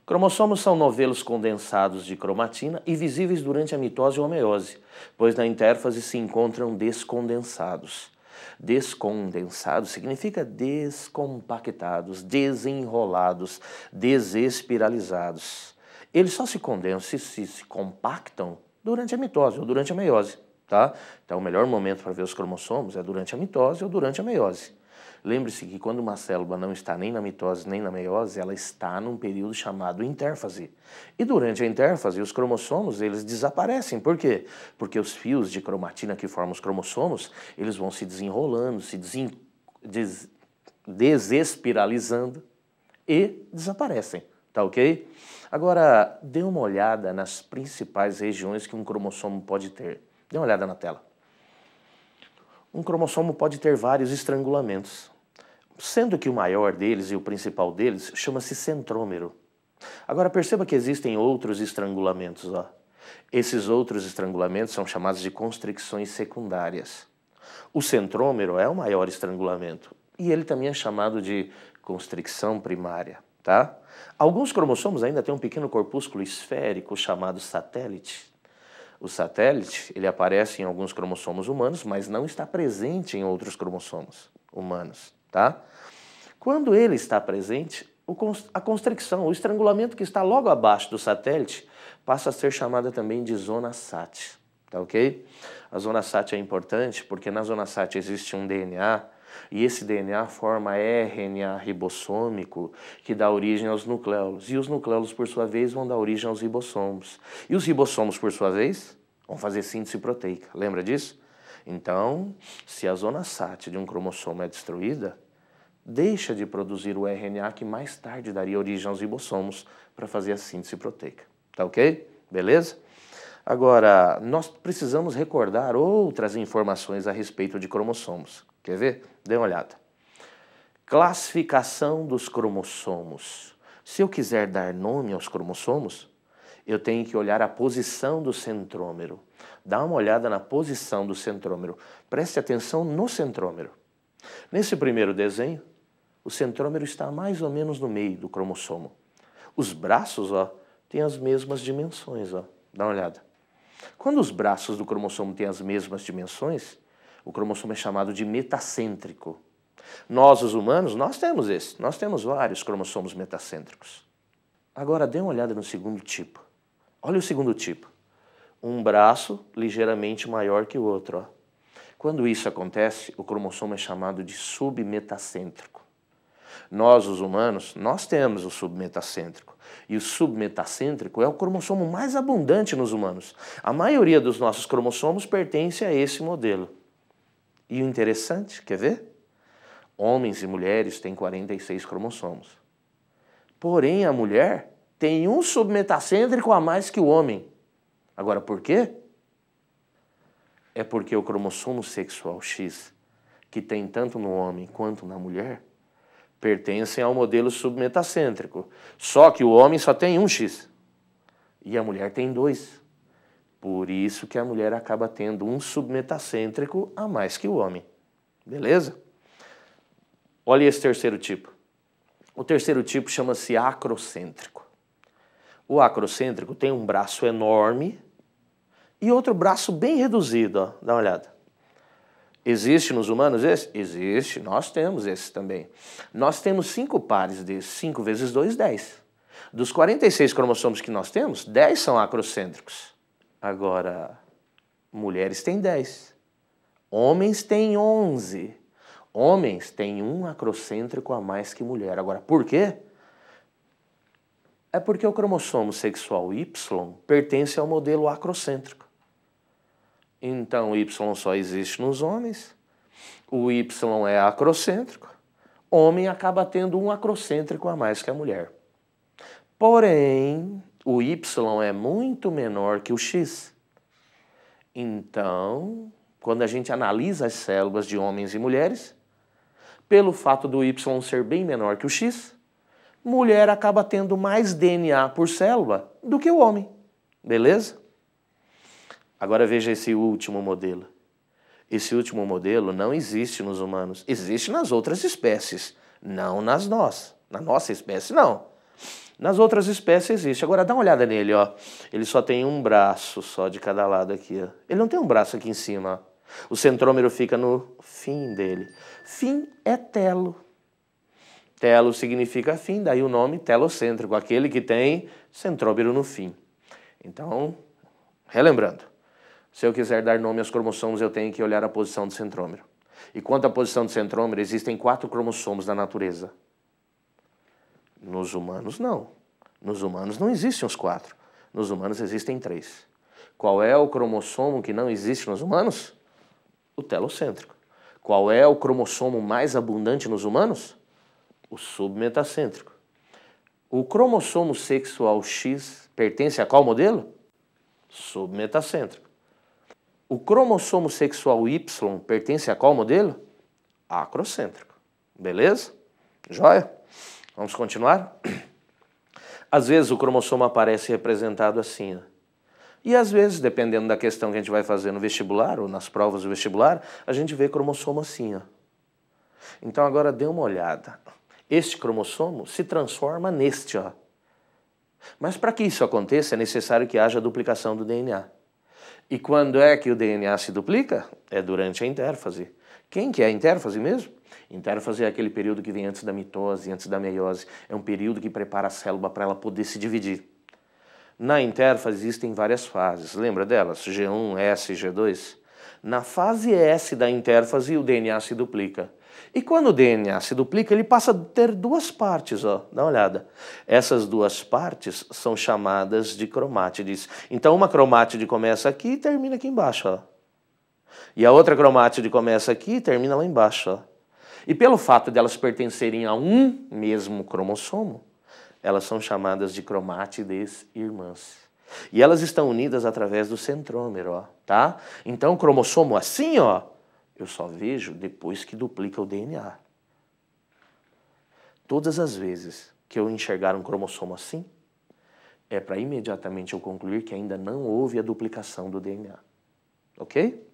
Speaker 3: Cromossomos são novelos condensados de cromatina e visíveis durante a mitose ou a meiose, pois na intérfase se encontram descondensados. Descondensado significa descompactados, desenrolados, desespiralizados. Eles só se condensam se compactam durante a mitose ou durante a meiose, tá? Então o melhor momento para ver os cromossomos é durante a mitose ou durante a meiose. Lembre-se que quando uma célula não está nem na mitose nem na meiose, ela está num período chamado intérfase. E durante a intérfase, os cromossomos, eles desaparecem. Por quê? Porque os fios de cromatina que formam os cromossomos, eles vão se desenrolando, se desespiralizando e desaparecem, tá ok? Agora, dê uma olhada nas principais regiões que um cromossomo pode ter. Dê uma olhada na tela. Um cromossomo pode ter vários estrangulamentos, sendo que o maior deles e o principal deles chama-se centrômero. Agora perceba que existem outros estrangulamentos. Ó. Esses outros estrangulamentos são chamados de constricções secundárias. O centrômero é o maior estrangulamento e ele também é chamado de constricção primária. Tá? Alguns cromossomos ainda têm um pequeno corpúsculo esférico chamado satélite. O satélite, ele aparece em alguns cromossomos humanos, mas não está presente em outros cromossomos humanos, tá? Quando ele está presente, a constricção, o estrangulamento que está logo abaixo do satélite, passa a ser chamada também de zona SAT, tá ok? A zona SAT é importante porque na zona SAT existe um DNA, e esse DNA forma RNA ribossômico, que dá origem aos nucleolos. E os nucleolos, por sua vez, vão dar origem aos ribossomos. E os ribossomos, por sua vez, vão fazer síntese proteica. Lembra disso? Então, se a zona SAT de um cromossomo é destruída, deixa de produzir o RNA que mais tarde daria origem aos ribossomos para fazer a síntese proteica. Tá ok? Beleza? Agora, nós precisamos recordar outras informações a respeito de cromossomos. Quer ver? Dê uma olhada. Classificação dos cromossomos. Se eu quiser dar nome aos cromossomos, eu tenho que olhar a posição do centrômero. Dá uma olhada na posição do centrômero. Preste atenção no centrômero. Nesse primeiro desenho, o centrômero está mais ou menos no meio do cromossomo. Os braços, ó, têm as mesmas dimensões, ó. Dá uma olhada. Quando os braços do cromossomo têm as mesmas dimensões, o cromossomo é chamado de metacêntrico. Nós, os humanos, nós temos esse. Nós temos vários cromossomos metacêntricos. Agora, dê uma olhada no segundo tipo. Olha o segundo tipo. Um braço ligeiramente maior que o outro. Ó. Quando isso acontece, o cromossomo é chamado de submetacêntrico. Nós, os humanos, nós temos o submetacêntrico. E o submetacêntrico é o cromossomo mais abundante nos humanos. A maioria dos nossos cromossomos pertence a esse modelo. E o interessante, quer ver? Homens e mulheres têm 46 cromossomos. Porém, a mulher tem um submetacêntrico a mais que o homem. Agora, por quê? É porque o cromossomo sexual X, que tem tanto no homem quanto na mulher, pertencem ao modelo submetacêntrico. Só que o homem só tem um X e a mulher tem 2. Por isso que a mulher acaba tendo um submetacêntrico a mais que o homem. Beleza? Olha esse terceiro tipo. O terceiro tipo chama-se acrocêntrico. O acrocêntrico tem um braço enorme e outro braço bem reduzido. Ó. Dá uma olhada. Existe nos humanos esse? Existe. Nós temos esse também. Nós temos 5 pares desses. 5 vezes 2, 10. Dos 46 cromossomos que nós temos, 10 são acrocêntricos. Agora, mulheres têm 10. Homens têm 11. Homens têm um acrocêntrico a mais que mulher. Agora, por quê? É porque o cromossomo sexual Y pertence ao modelo acrocêntrico. Então, o Y só existe nos homens. O Y é acrocêntrico. Homem acaba tendo um acrocêntrico a mais que a mulher. Porém, o Y é muito menor que o X. Então, quando a gente analisa as células de homens e mulheres, pelo fato do Y ser bem menor que o X, mulher acaba tendo mais DNA por célula do que o homem. Beleza? Agora veja esse último modelo. Esse último modelo não existe nos humanos. Existe nas outras espécies, não nas nossas. Na nossa espécie, não. Nas outras espécies existe. Agora dá uma olhada nele, ó. Ele só tem um braço só de cada lado aqui, ó. Ele não tem um braço aqui em cima, ó. O centrômero fica no fim dele. Fim é telo. Telo significa fim, daí o nome telocêntrico, aquele que tem centrômero no fim. Então, relembrando, se eu quiser dar nome aos cromossomos, eu tenho que olhar a posição do centrômero. E quanto à posição do centrômero, existem 4 cromossomos na natureza. Nos humanos, não. Nos humanos não existem os 4. Nos humanos existem 3. Qual é o cromossomo que não existe nos humanos? O telocêntrico. Qual é o cromossomo mais abundante nos humanos? O submetacêntrico. O cromossomo sexual X pertence a qual modelo? Submetacêntrico. O cromossomo sexual Y pertence a qual modelo? Acrocêntrico. Beleza? Joia? Vamos continuar? Às vezes o cromossomo aparece representado assim, ó. E às vezes, dependendo da questão que a gente vai fazer no vestibular ou nas provas do vestibular, a gente vê cromossomo assim, ó. Então agora dê uma olhada. Este cromossomo se transforma neste, ó. Mas para que isso aconteça, é necessário que haja duplicação do DNA. E quando é que o DNA se duplica? É durante a intérfase. Quem que é a intérfase mesmo? Intérfase é aquele período que vem antes da mitose, antes da meiose. É um período que prepara a célula para ela poder se dividir. Na intérfase existem várias fases. Lembra delas? G1, S, G2? Na fase S da intérfase, o DNA se duplica. E quando o DNA se duplica, ele passa a ter 2 partes, ó. Dá uma olhada. Essas 2 partes são chamadas de cromátides. Então, uma cromátide começa aqui e termina aqui embaixo, ó. E a outra cromátide começa aqui e termina lá embaixo, ó. E pelo fato de elas pertencerem a um mesmo cromossomo, elas são chamadas de cromátides irmãs. E elas estão unidas através do centrômero, ó, tá? Então, cromossomo assim, ó, eu só vejo depois que duplica o DNA. Todas as vezes que eu enxergar um cromossomo assim, é para imediatamente eu concluir que ainda não houve a duplicação do DNA. Ok?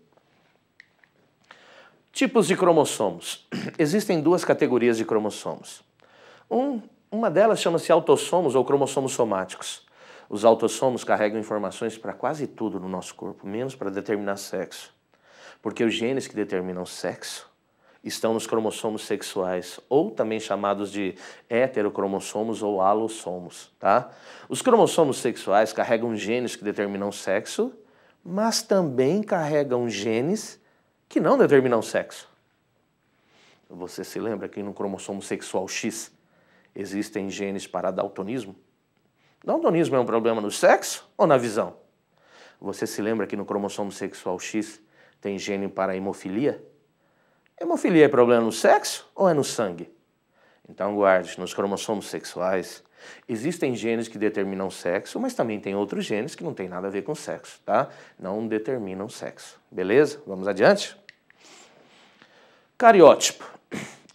Speaker 3: Tipos de cromossomos. Existem 2 categorias de cromossomos. Uma delas chama-se autossomos ou cromossomos somáticos. Os autossomos carregam informações para quase tudo no nosso corpo, menos para determinar sexo. Porque os genes que determinam sexo estão nos cromossomos sexuais, ou também chamados de heterocromossomos ou alossomos, tá? Os cromossomos sexuais carregam genes que determinam sexo, mas também carregam genes que não determinam sexo. Você se lembra que no cromossomo sexual X existem genes para daltonismo? Daltonismo é um problema no sexo ou na visão? Você se lembra que no cromossomo sexual X tem gene para hemofilia? Hemofilia é problema no sexo ou é no sangue? Então guarde, nos cromossomos sexuais existem genes que determinam sexo, mas também tem outros genes que não tem nada a ver com sexo, tá? Não determinam sexo. Beleza? Vamos adiante? Cariótipo.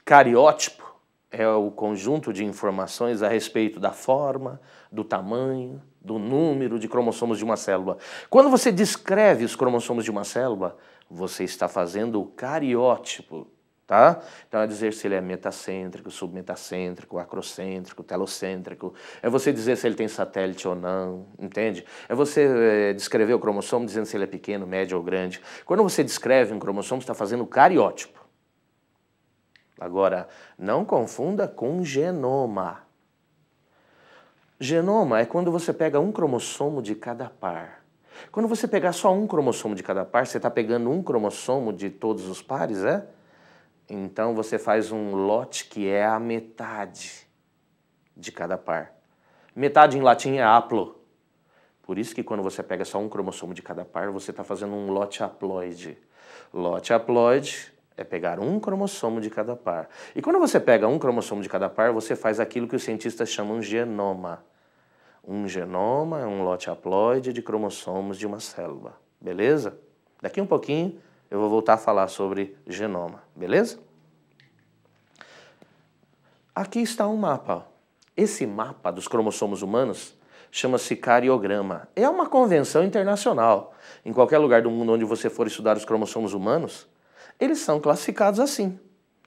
Speaker 3: Cariótipo é o conjunto de informações a respeito da forma, do tamanho, do número de cromossomos de uma célula. Quando você descreve os cromossomos de uma célula, você está fazendo o cariótipo, tá? Então é dizer se ele é metacêntrico, submetacêntrico, acrocêntrico, telocêntrico. É você dizer se ele tem satélite ou não, entende? É você descrever o cromossomo dizendo se ele é pequeno, médio ou grande. Quando você descreve um cromossomo, você está fazendo o cariótipo. Agora, não confunda com genoma. Genoma é quando você pega um cromossomo de cada par. Quando você pegar só um cromossomo de cada par, você está pegando um cromossomo de todos os pares, é? Então você faz um lote que é a metade de cada par. Metade em latim é haplo. Por isso que quando você pega só um cromossomo de cada par, você está fazendo um lote haploide. Lote haploide é pegar um cromossomo de cada par. E quando você pega um cromossomo de cada par, você faz aquilo que os cientistas chamam genoma. Um genoma é um lote haploide de cromossomos de uma célula. Beleza? Daqui um pouquinho eu vou voltar a falar sobre genoma. Beleza? Aqui está um mapa. Esse mapa dos cromossomos humanos chama-se cariograma. É uma convenção internacional. Em qualquer lugar do mundo onde você for estudar os cromossomos humanos, eles são classificados assim.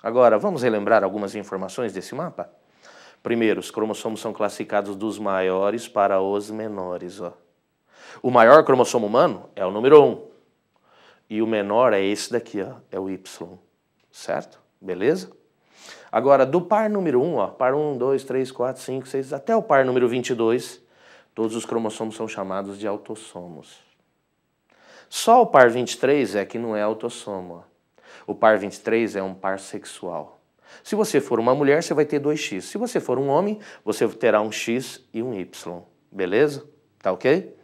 Speaker 3: Agora, vamos relembrar algumas informações desse mapa? Primeiro, os cromossomos são classificados dos maiores para os menores. Ó. O maior cromossomo humano é o número 1. E o menor é esse daqui, ó, é o Y. Certo? Beleza? Agora, do par número 1, ó, par 1, 2, 3, 4, 5, 6, até o par número 22, todos os cromossomos são chamados de autossomos. Só o par 23 é que não é autossomo. Ó. O par 23 é um par sexual. Se você for uma mulher, você vai ter 2X. Se você for um homem, você terá um X e um Y. Beleza? Tá ok?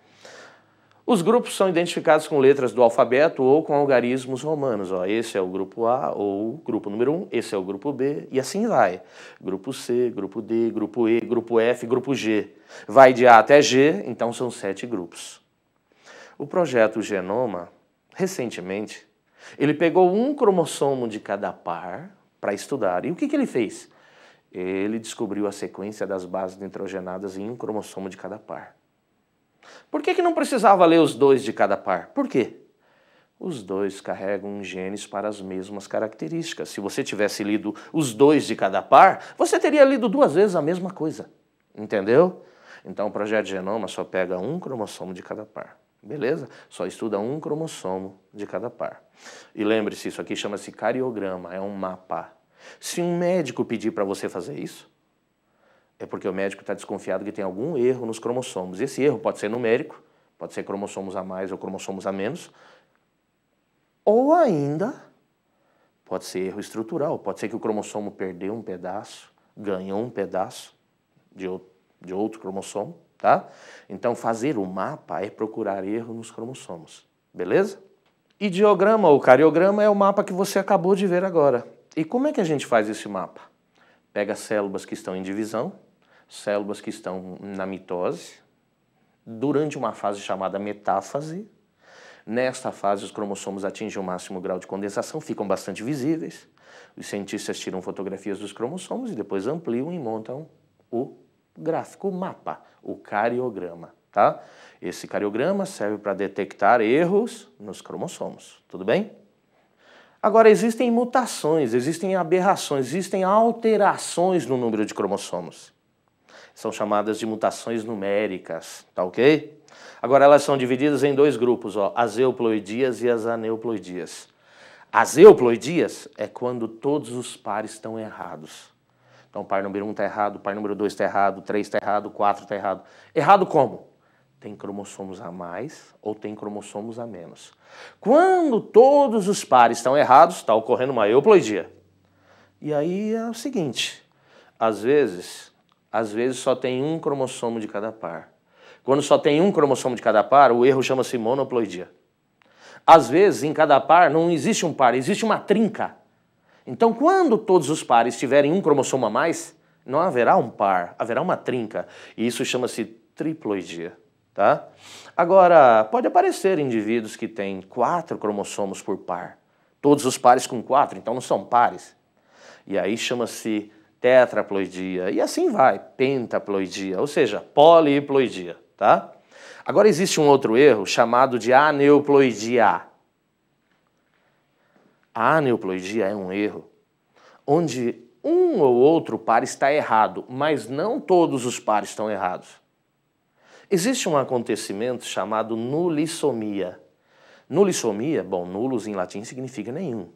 Speaker 3: Os grupos são identificados com letras do alfabeto ou com algarismos romanos. Ó. Esse é o grupo A ou grupo número 1, esse é o grupo B e assim vai. Grupo C, grupo D, grupo E, grupo F, grupo G. Vai de A até G, então são 7 grupos. O projeto Genoma, recentemente, ele pegou um cromossomo de cada par para estudar. E o que ele fez? Ele descobriu a sequência das bases nitrogenadas em um cromossomo de cada par. Por que não precisava ler os 2 de cada par? Por quê? Os 2 carregam genes para as mesmas características. Se você tivesse lido os 2 de cada par, você teria lido 2 vezes a mesma coisa. Entendeu? Então o projeto Genoma só pega um cromossomo de cada par. Beleza? Só estuda um cromossomo de cada par. E lembre-se, isso aqui chama-se cariograma, é um mapa. Se um médico pedir para você fazer isso, é porque o médico está desconfiado que tem algum erro nos cromossomos. Esse erro pode ser numérico, pode ser cromossomos a mais ou cromossomos a menos, ou ainda pode ser erro estrutural. Pode ser que o cromossomo perdeu um pedaço, ganhou um pedaço de outro cromossomo, tá? Então fazer o mapa é procurar erro nos cromossomos, beleza? Ideograma ou cariograma é o mapa que você acabou de ver agora. E como é que a gente faz esse mapa? Pega células que estão em divisão, células que estão na mitose, durante uma fase chamada metáfase. Nesta fase, os cromossomos atingem o máximo grau de condensação, ficam bastante visíveis. Os cientistas tiram fotografias dos cromossomos e depois ampliam e montam o gráfico, o mapa, o cariograma. Tá? Esse cariograma serve para detectar erros nos cromossomos. Tudo bem? Agora, existem mutações, existem aberrações, existem alterações no número de cromossomos. São chamadas de mutações numéricas, tá ok? Agora, elas são divididas em 2 grupos, ó, as euploidias e as aneuploidias. As euploidias é quando todos os pares estão errados. Então, o par número 1 está errado, o par número 2 está errado, 3 está errado, 4 está errado. Errado como? Tem cromossomos a mais ou tem cromossomos a menos. Quando todos os pares estão errados, está ocorrendo uma euploidia. E aí é o seguinte, às vezes só tem um cromossomo de cada par. Quando só tem um cromossomo de cada par, o erro chama-se monoploidia. Às vezes, em cada par, não existe um par, existe uma trinca. Então, quando todos os pares tiverem um cromossomo a mais, não haverá um par, haverá uma trinca. E isso chama-se triploidia. Tá? Agora, pode aparecer indivíduos que têm 4 cromossomos por par. Todos os pares com 4, então não são pares. E aí chama-se tetraploidia, e assim vai, pentaploidia, ou seja, poliploidia, tá? Agora existe um outro erro chamado de aneuploidia. A aneuploidia é um erro onde um ou outro par está errado, mas não todos os pares estão errados. Existe um acontecimento chamado nulissomia. Nulissomia, bom, nullus em latim significa nenhum.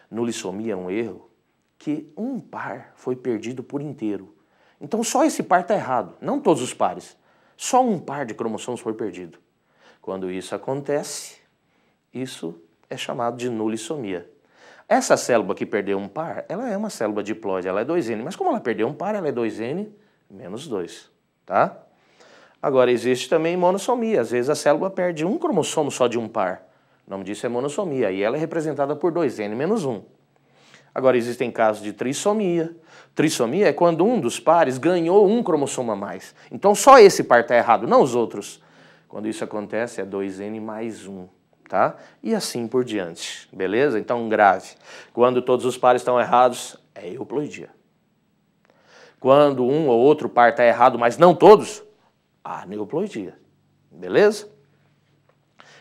Speaker 3: Nulissomia é um erro que um par foi perdido por inteiro. Então só esse par está errado, não todos os pares. Só um par de cromossomos foi perdido. Quando isso acontece, isso é chamado de nulissomia. Essa célula que perdeu um par, ela é uma célula diploide, ela é 2N, mas como ela perdeu um par, ela é 2N menos 2, tá? Agora, existe também monossomia, às vezes a célula perde um cromossomo só de um par. O nome disso é monossomia, e ela é representada por 2N menos 1. Agora, existem casos de trissomia. Trissomia é quando um dos pares ganhou um cromossomo a mais. Então, só esse par está errado, não os outros. Quando isso acontece, é 2N mais 1. Tá? E assim por diante, beleza? Então, grave. Quando todos os pares estão errados, é euploidia. Quando um ou outro par está errado, mas não todos, aneuploidia, beleza?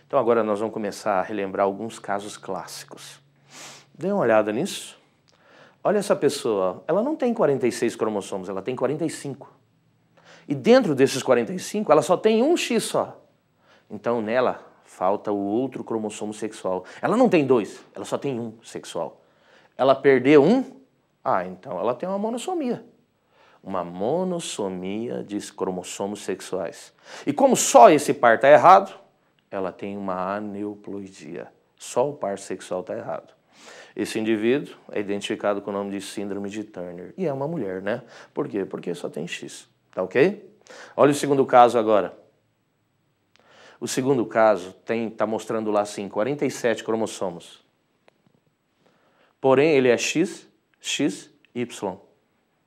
Speaker 3: Então, agora nós vamos começar a relembrar alguns casos clássicos. Dê uma olhada nisso. Olha essa pessoa, ela não tem 46 cromossomos, ela tem 45. E dentro desses 45, ela só tem um X só. Então, nela falta o outro cromossomo sexual. Ela não tem 2, ela só tem um sexual. Ela perdeu um? Então ela tem uma monossomia. Uma monossomia de cromossomos sexuais. E como só esse par está errado, ela tem uma aneuploidia. Só o par sexual está errado. Esse indivíduo é identificado com o nome de síndrome de Turner. E é uma mulher, né? Por quê? Porque só tem X. Tá ok? Olha o segundo caso agora. O segundo caso está mostrando lá assim, 47 cromossomos. Porém, ele é X, X, Y.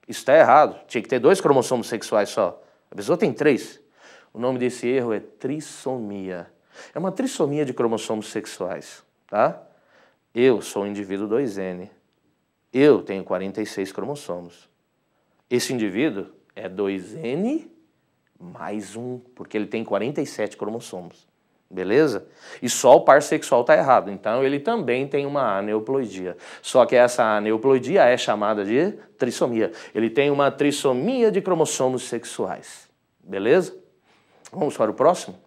Speaker 3: Isso está errado. Tinha que ter 2 cromossomos sexuais só. A pessoa tem 3. O nome desse erro é trissomia. É uma trissomia de cromossomos sexuais, tá? Eu sou um indivíduo 2N. Eu tenho 46 cromossomos. Esse indivíduo é 2N mais 1, porque ele tem 47 cromossomos, beleza? E só o par sexual está errado, então ele também tem uma aneuploidia. Só que essa aneuploidia é chamada de trissomia. Ele tem uma trissomia de cromossomos sexuais, beleza? Vamos para o próximo?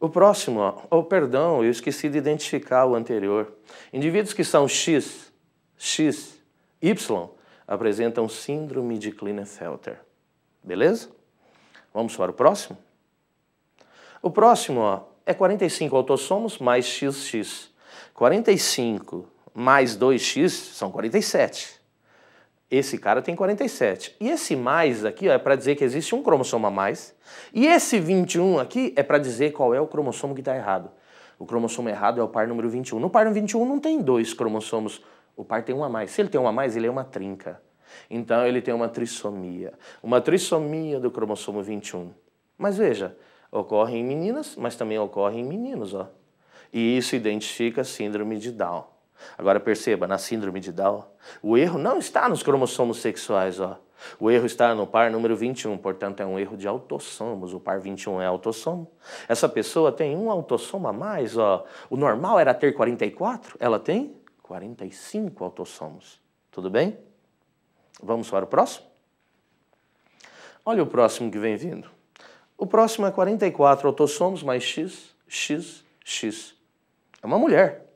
Speaker 3: O próximo, perdão, eu esqueci de identificar o anterior. Indivíduos que são X, X, Y, apresentam síndrome de Klinefelter, beleza? Vamos para o próximo? O próximo é 45 autossomos mais XX. 45 mais 2X são 47. Esse cara tem 47. E esse mais aqui é para dizer que existe um cromossomo a mais. E esse 21 aqui é para dizer qual é o cromossomo que está errado. O cromossomo errado é o par número 21. No par número 21 não tem 2 cromossomos. O par tem um a mais. Se ele tem um a mais, ele é uma trinca. Então, ele tem uma trissomia do cromossomo 21. Mas veja, ocorre em meninas, mas também ocorre em meninos, ó. E isso identifica a síndrome de Down. Agora perceba, na síndrome de Down, o erro não está nos cromossomos sexuais, ó. O erro está no par número 21, portanto é um erro de autossomos. O par 21 é autossomo. Essa pessoa tem um autossomo a mais, ó. O normal era ter 44, ela tem 45 autossomos. Tudo bem? Vamos para o próximo? Olha o próximo que vem vindo. O próximo é 44 autossomos mais X, X, X. É uma mulher.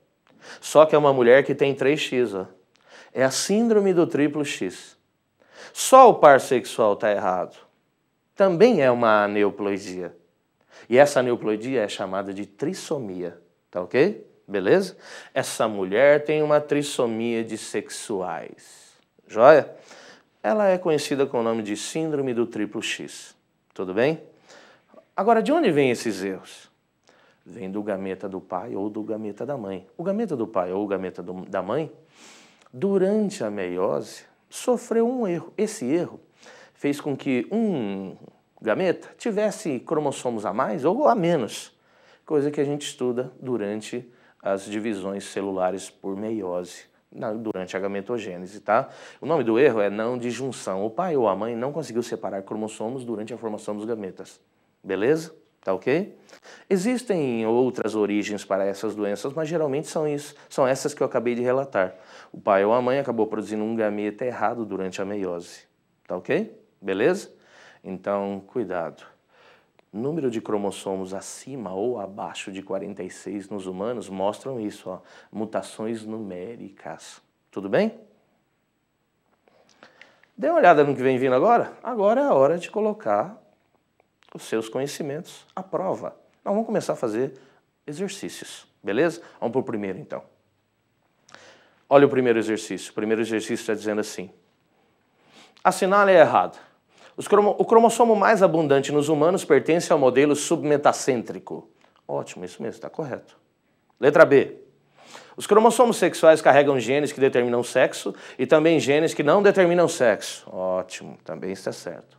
Speaker 3: Só que é uma mulher que tem 3X, ó. É a síndrome do triplo X. Só o par sexual está errado. Também é uma aneuploidia. E essa aneuploidia é chamada de trissomia. Tá ok? Beleza? Essa mulher tem uma trissomia de sexuais. Joia? Ela é conhecida com o nome de síndrome do triplo X. Tudo bem? Agora, de onde vêm esses erros? Vem do gameta do pai ou do gameta da mãe. O gameta do pai ou o gameta da mãe, durante a meiose, sofreu um erro. Esse erro fez com que um gameta tivesse cromossomos a mais ou a menos, coisa que a gente estuda durante as divisões celulares por meiose. durante a gametogênese, tá? O nome do erro é não disjunção. O pai ou a mãe não conseguiu separar cromossomos durante a formação dos gametas. Beleza? Tá ok? Existem outras origens para essas doenças, mas geralmente são essas que eu acabei de relatar. O pai ou a mãe acabou produzindo um gameta errado durante a meiose. Tá ok? Beleza? Então, cuidado. Número de cromossomos acima ou abaixo de 46 nos humanos mostram isso, ó, mutações numéricas. Tudo bem? Dê uma olhada no que vem vindo agora. Agora é a hora de colocar os seus conhecimentos à prova. Nós vamos começar a fazer exercícios, beleza? Vamos para o primeiro, então. Olha o primeiro exercício. O primeiro exercício está dizendo assim. Assinale errado. O cromossomo mais abundante nos humanos pertence ao modelo submetacêntrico. Ótimo, isso mesmo, está correto. Letra B. Os cromossomos sexuais carregam genes que determinam sexo e também genes que não determinam sexo. Ótimo, também está certo.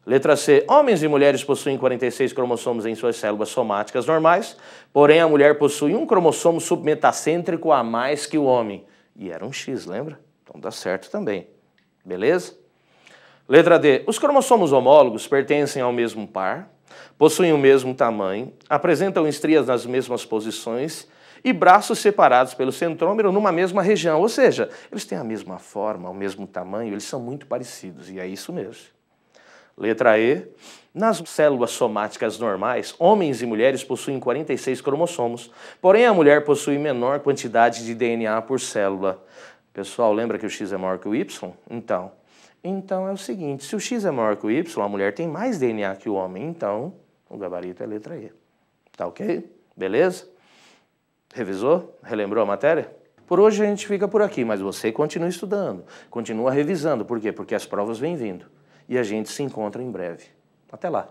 Speaker 3: Letra C. Homens e mulheres possuem 46 cromossomos em suas células somáticas normais, porém a mulher possui um cromossomo submetacêntrico a mais que o homem. E era um X, lembra? Então dá certo também. Beleza? Letra D. Os cromossomos homólogos pertencem ao mesmo par, possuem o mesmo tamanho, apresentam estrias nas mesmas posições e braços separados pelo centrômero numa mesma região. Ou seja, eles têm a mesma forma, o mesmo tamanho, eles são muito parecidos. E é isso mesmo. Letra E. Nas células somáticas normais, homens e mulheres possuem 46 cromossomos, porém a mulher possui menor quantidade de DNA por célula. Pessoal, lembra que o X é maior que o Y? Então é o seguinte, se o X é maior que o Y, a mulher tem mais DNA que o homem, então o gabarito é a letra E. Tá ok? Beleza? Revisou? Relembrou a matéria? Por hoje a gente fica por aqui, mas você continua estudando, continua revisando. Por quê? Porque as provas vêm vindo. E a gente se encontra em breve. Até lá!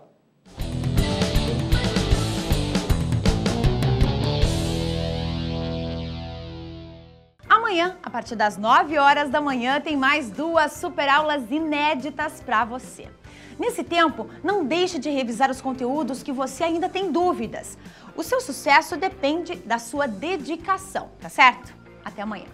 Speaker 1: Amanhã, a partir das 9 horas da manhã, tem mais 2 super aulas inéditas para você. Nesse tempo, não deixe de revisar os conteúdos que você ainda tem dúvidas. O seu sucesso depende da sua dedicação, tá certo? Até amanhã.